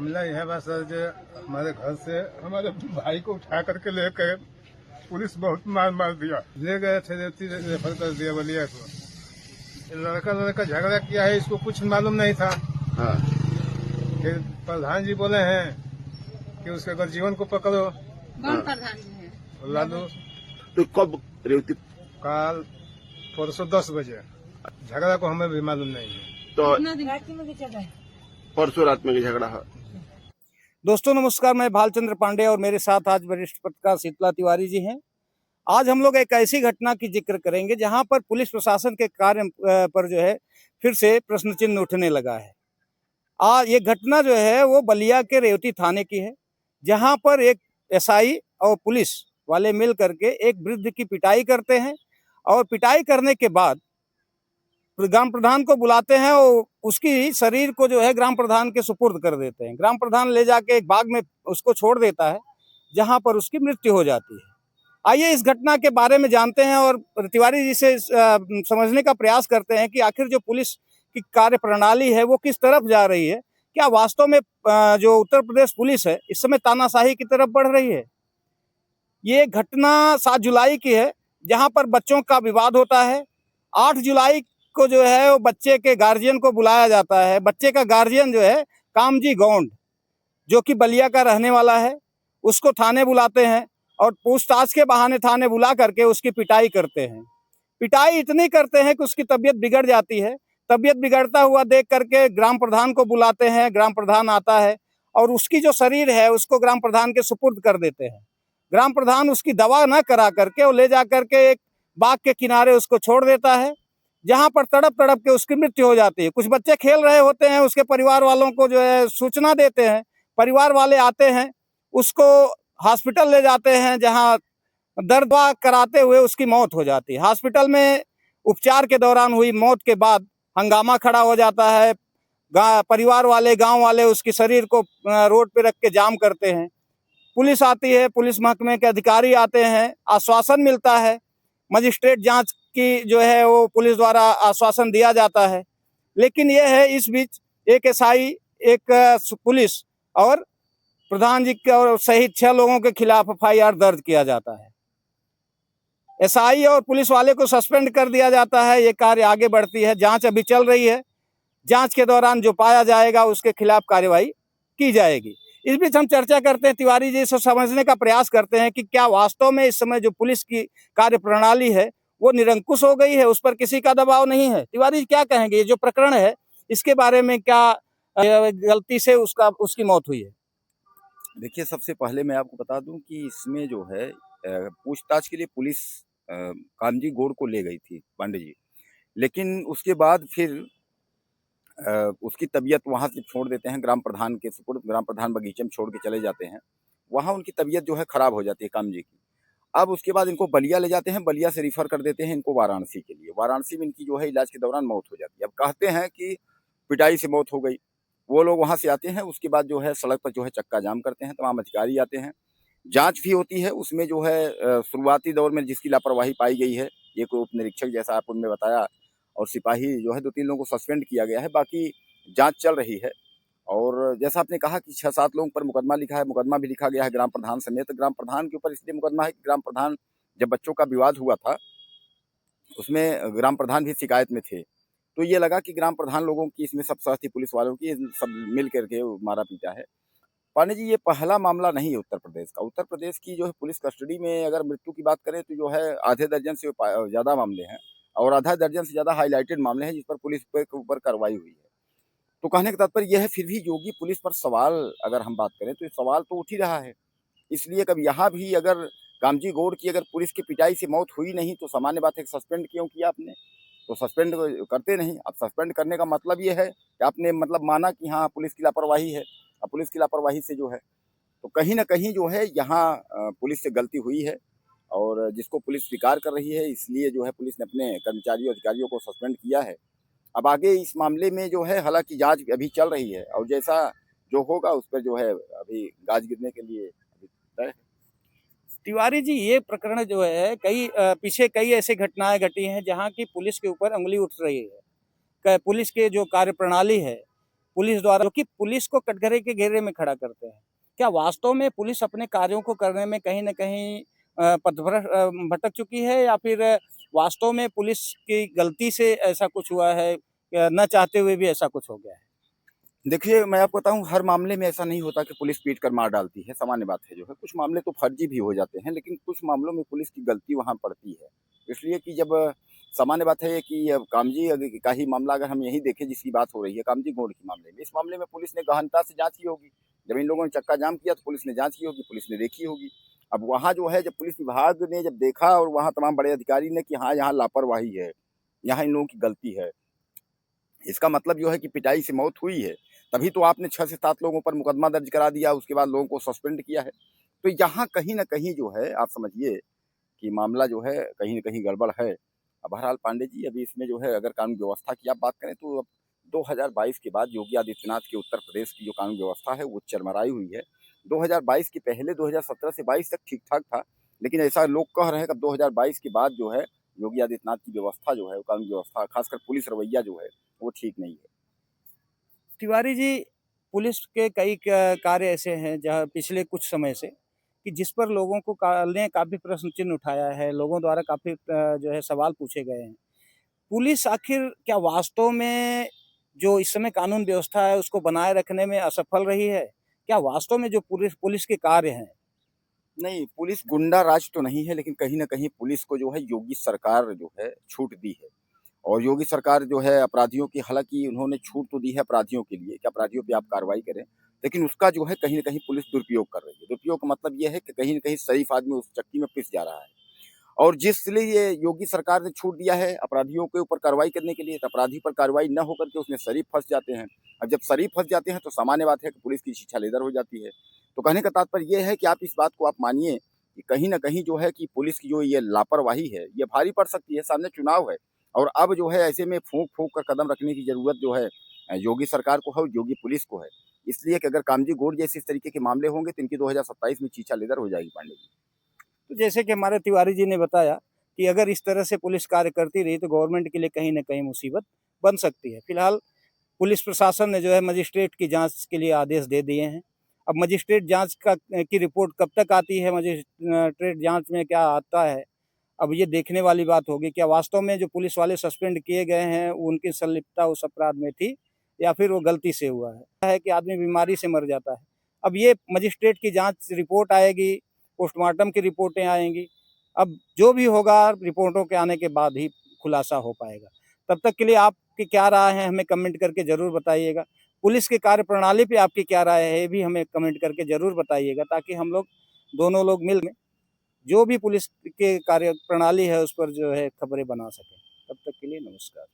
मामला यह बस सर जो हमारे घर से हमारे भाई को उठा करके लेकर पुलिस बहुत मार दिया, ले गए थे, रेफर कर दिया बलिया को। लड़का झगड़ा किया है, इसको कुछ मालूम नहीं था। हाँ। फिर प्रधान जी बोले हैं कि उसके अगर जीवन को पकड़ो। कौन प्रधान जी है? लालू। तो कब रेवती? काल परसों 10 बजे। झगड़ा को हमें भी मालूम नहीं है। तो परसों रात में झगड़ा है। दोस्तों नमस्कार, मैं भालचंद्र पांडे और मेरे साथ आज वरिष्ठ पत्रकार शीतला तिवारी जी हैं। आज हम लोग एक ऐसी घटना की जिक्र करेंगे जहां पर पुलिस प्रशासन के कार्य पर जो है फिर से प्रश्न चिन्ह उठने लगा है। ये घटना जो है वो बलिया के रेवती थाने की है, जहां पर एक एसआई और पुलिस वाले मिल करके एक वृद्ध की पिटाई करते हैं और पिटाई करने के बाद ग्राम प्रधान को बुलाते हैं और उसकी शरीर को जो है ग्राम प्रधान के सुपुर्द कर देते हैं। ग्राम प्रधान ले जाके एक बाग में उसको छोड़ देता है, जहां पर उसकी मृत्यु हो जाती है। आइए इस घटना के बारे में जानते हैं और तिवारी जी से समझने का प्रयास करते हैं कि आखिर जो पुलिस की कार्य प्रणाली है वो किस तरफ जा रही है। क्या वास्तव में जो उत्तर प्रदेश पुलिस है इस समय तानाशाही की तरफ बढ़ रही है? ये घटना 7 जुलाई की है, जहां पर बच्चों का विवाद होता है। 8 जुलाई को जो है वो बच्चे के गार्जियन को बुलाया जाता है। बच्चे का गार्जियन जो है कामजी गौंड, जो कि बलिया का रहने वाला है, उसको थाने बुलाते हैं और पूछताछ के बहाने थाने बुला करके उसकी पिटाई करते हैं। पिटाई इतनी करते हैं कि उसकी तबीयत बिगड़ जाती है। तबीयत बिगड़ता हुआ देख करके ग्राम प्रधान को बुलाते हैं। ग्राम प्रधान आता है और उसकी जो शरीर है उसको ग्राम प्रधान के सुपुर्द कर देते हैं। ग्राम प्रधान उसकी दवा न करा करके वो ले जा करके एक बाग के किनारे उसको छोड़ देता है, जहां पर तड़प तड़प के उसकी मृत्यु हो जाती है। कुछ बच्चे खेल रहे होते हैं, उसके परिवार वालों को जो है सूचना देते हैं। परिवार वाले आते हैं, उसको हॉस्पिटल ले जाते हैं, जहां दर्द कराते हुए उसकी मौत हो जाती है। हॉस्पिटल में उपचार के दौरान हुई मौत के बाद हंगामा खड़ा हो जाता है। परिवार वाले, गांव वाले उसके शरीर को रोड पे रख के जाम करते हैं। पुलिस आती है, पुलिस महकमे के अधिकारी आते हैं, आश्वासन मिलता है। मजिस्ट्रेट जांच की जो है वो पुलिस द्वारा आश्वासन दिया जाता है। लेकिन यह है, इस बीच एक एसआई, एक पुलिस और प्रधान जी के और सहित 6 लोगों के खिलाफ एफआईआर दर्ज किया जाता है। एसआई और पुलिस वाले को सस्पेंड कर दिया जाता है। ये कार्य आगे बढ़ती है, जांच अभी चल रही है। जांच के दौरान जो पाया जाएगा उसके खिलाफ कार्रवाई की जाएगी। इस बीच हम चर्चा करते हैं, तिवारी जी से समझने का प्रयास करते हैं कि क्या वास्तव में इस समय जो पुलिस की कार्य प्रणाली है वो निरंकुश हो गई है, उस पर किसी का दबाव नहीं है। तिवारी जी क्या कहेंगे, ये जो प्रकरण है इसके बारे में क्या गलती से उसकी मौत हुई है? देखिए, सबसे पहले मैं आपको बता दूं कि इसमें जो है पूछताछ के लिए पुलिस कामजी गौड़ को ले गई थी, पांडे जी। लेकिन उसके बाद फिर उसकी तबीयत वहाँ से छोड़ देते हैं ग्राम प्रधान के सुपुर्द। ग्राम प्रधान बगीचे में छोड़ के चले जाते हैं। वहाँ उनकी तबीयत जो है खराब हो जाती है कामजी की। अब उसके बाद इनको बलिया ले जाते हैं, बलिया से रिफर कर देते हैं इनको वाराणसी के लिए। वाराणसी में इनकी जो है इलाज के दौरान मौत हो जाती है। अब कहते हैं कि पिटाई से मौत हो गई। वो लोग वहाँ से आते हैं, उसके बाद जो है सड़क पर जो है चक्का जाम करते हैं, तमाम अधिकारी आते हैं, जांच भी होती है। उसमें जो है शुरुआती दौर में जिसकी लापरवाही पाई गई है, ये कोई उप निरीक्षक जैसा आप उनमें बताया, और सिपाही जो है 2-3 लोगों को सस्पेंड किया गया है। बाकी जांच चल रही है। और जैसा आपने कहा कि 6-7 लोगों पर मुकदमा लिखा है, मुकदमा भी लिखा गया है ग्राम प्रधान समेत। ग्राम प्रधान के ऊपर इसलिए मुकदमा है कि ग्राम प्रधान, जब बच्चों का विवाद हुआ था उसमें ग्राम प्रधान भी शिकायत में थे, तो ये लगा कि ग्राम प्रधान लोगों की इसमें सब साथ थी, पुलिस वालों की, सब मिल करके मारा पीटा है। पांडे जी, ये पहला मामला नहीं है उत्तर प्रदेश का। उत्तर प्रदेश की जो है पुलिस कस्टडी में अगर मृत्यु की बात करें तो जो है आधे दर्जन से ज़्यादा मामले हैं, और आधा दर्जन से ज़्यादा हाईलाइटेड मामले हैं जिस पर पुलिस के ऊपर कार्रवाई हुई है। तो कहने का तात्पर्य यह है, फिर भी योगी पुलिस पर सवाल अगर हम बात करें तो सवाल तो उठ ही रहा है। इसलिए कब यहाँ भी अगर कामजी गौड़ की अगर पुलिस की पिटाई से मौत हुई नहीं तो सामान्य बात है, सस्पेंड क्यों किया आपने? तो सस्पेंड करते नहीं। अब सस्पेंड करने का मतलब ये है कि आपने मतलब माना कि हाँ पुलिस की लापरवाही है। अब पुलिस की लापरवाही से जो है तो कहीं ना कहीं जो है यहाँ पुलिस से गलती हुई है, और जिसको पुलिस स्वीकार कर रही है। इसलिए जो है पुलिस ने अपने कर्मचारियों अधिकारियों को सस्पेंड किया है। अब आगे इस मामले में जो है हालांकि जांच अभी चल रही है, और जैसा जो होगा उस पर जो है अभी गाज गिरने के लिए अभी तय है। तिवारी जी, ये प्रकरण जो है पीछे कई ऐसी घटनाएं घटी हैं जहां की पुलिस के ऊपर उंगली उठ रही है। पुलिस के जो कार्य प्रणाली है, पुलिस द्वारा, जो कि पुलिस को कटघरे के घेरे में खड़ा करते हैं। क्या वास्तव में पुलिस अपने कार्यों को करने में कहीं न कहीं भटक चुकी है, या फिर वास्तव में पुलिस की गलती से ऐसा कुछ हुआ है, या न चाहते हुए भी ऐसा कुछ हो गया है? देखिए, मैं आपको बताऊँ, हर मामले में ऐसा नहीं होता कि पुलिस पीट कर मार डालती है, सामान्य बात है जो है। कुछ मामले तो फर्जी भी हो जाते हैं, लेकिन कुछ मामलों में पुलिस की गलती वहाँ पड़ती है। इसलिए कि जब सामान्य बात है कि अब कामजी का ही मामला अगर हम यही देखें जिसकी बात हो रही है, कामजी गोंड के मामले में, इस मामले में पुलिस ने गहनता से जाँच की होगी। जब इन लोगों ने चक्का जाम किया तो पुलिस ने जाँच की होगी, पुलिस ने देखी होगी। अब वहाँ जो है, जब पुलिस विभाग ने जब देखा और वहाँ तमाम बड़े अधिकारी ने कि हाँ, यहाँ लापरवाही है, यहाँ इन लोगों की गलती है, इसका मतलब जो है कि पिटाई से मौत हुई है, तभी तो आपने 6 से 7 लोगों पर मुकदमा दर्ज करा दिया, उसके बाद लोगों को सस्पेंड किया है। तो यहाँ कहीं न कहीं जो है, आप समझिए कि मामला जो है कहीं न कहीं गड़बड़ है। अब बहरहाल पांडे जी, अभी इसमें जो है अगर कानून व्यवस्था की आप बात करें तो अब 2022 के बाद योगी आदित्यनाथ के उत्तर प्रदेश की जो कानून व्यवस्था है वो चरमराई हुई है। 2022 के पहले 2017 से 22 तक ठीक-ठाक था, लेकिन ऐसा लोग कह रहे हैं कि अब 2022 के बाद जो है योगी आदित्यनाथ की व्यवस्था जो है, वो कानून व्यवस्था, खासकर पुलिस रवैया जो है, वो ठीक नहीं है। तिवारी जी, पुलिस के कई कार्य ऐसे हैं जहाँ पिछले कुछ समय से कि जिस पर लोगों को ने काफ़ी प्रश्न चिन्ह उठाया है, लोगों द्वारा काफ़ी जो है सवाल पूछे गए हैं। पुलिस आखिर क्या वास्तव में जो इस समय कानून व्यवस्था है उसको बनाए रखने में असफल रही है? क्या वास्तव में जो पुलिस पुलिस के कार्य हैं, नहीं, पुलिस गुंडा राज तो नहीं है, लेकिन कहीं न कहीं पुलिस को जो है योगी सरकार जो है छूट दी है। और योगी सरकार जो है अपराधियों की, हालाँकि उन्होंने छूट तो दी है अपराधियों के लिए कि अपराधियों पे आप कार्रवाई करें, लेकिन उसका जो है कहीं न कहीं पुलिस दुरुपयोग कर रही है। दुरुपयोग का मतलब ये है कि कहीं न कहीं शरीफ आदमी उस चक्की में पिस जा रहा है। और जिसलिए ये योगी सरकार ने छूट दिया है अपराधियों के ऊपर कार्रवाई करने के लिए, तो अपराधी पर कार्रवाई न होकर के उसमें शरीफ फँस जाते हैं। अब जब शरीफ फँस जाते हैं तो सामान्य बात है कि पुलिस की शिक्षा लेदर हो जाती है। तो कहने का तात्पर्य ये है कि आप इस बात को आप मानिए कि कहीं न कहीं जो है कि पुलिस की जो ये लापरवाही है, ये भारी पड़ सकती है। सामने चुनाव है और अब जो है ऐसे में फूँक-फूँक कर कदम रखने की ज़रूरत जो है योगी सरकार को है और योगी पुलिस को है। इसलिए कि अगर कामजी गोंड जैसे इस तरीके के मामले होंगे तो इनकी 2027 में चीछा लेदर हो जाएगी पांडे जी। तो जैसे कि हमारे तिवारी जी ने बताया कि अगर इस तरह से पुलिस कार्य करती रही तो गवर्नमेंट के लिए कहीं न कहीं मुसीबत बन सकती है। फिलहाल पुलिस प्रशासन ने जो है मजिस्ट्रेट की जाँच के लिए आदेश दे दिए हैं। अब मजिस्ट्रेट जाँच की रिपोर्ट कब तक आती है, मजिस्ट्रेट जाँच में क्या आता है, अब ये देखने वाली बात होगी। क्या वास्तव में जो पुलिस वाले सस्पेंड किए गए हैं, उनकी संलिप्तता उस अपराध में थी या फिर वो गलती से हुआ है कि आदमी बीमारी से मर जाता है। अब ये मजिस्ट्रेट की जाँच रिपोर्ट आएगी, पोस्टमार्टम की रिपोर्टें आएँगी। अब जो भी होगा रिपोर्टों के आने के बाद ही खुलासा हो पाएगा। तब तक के लिए आपकी क्या राय है हमें कमेंट करके ज़रूर बताइएगा। पुलिस की कार्यप्रणाली पे आपकी क्या राय है, ये भी हमें कमेंट करके ज़रूर बताइएगा, ताकि हम लोग दोनों लोग मिल में जो भी पुलिस के कार्यप्रणाली है उस पर जो है खबरें बना सकें। तब तक के लिए नमस्कार।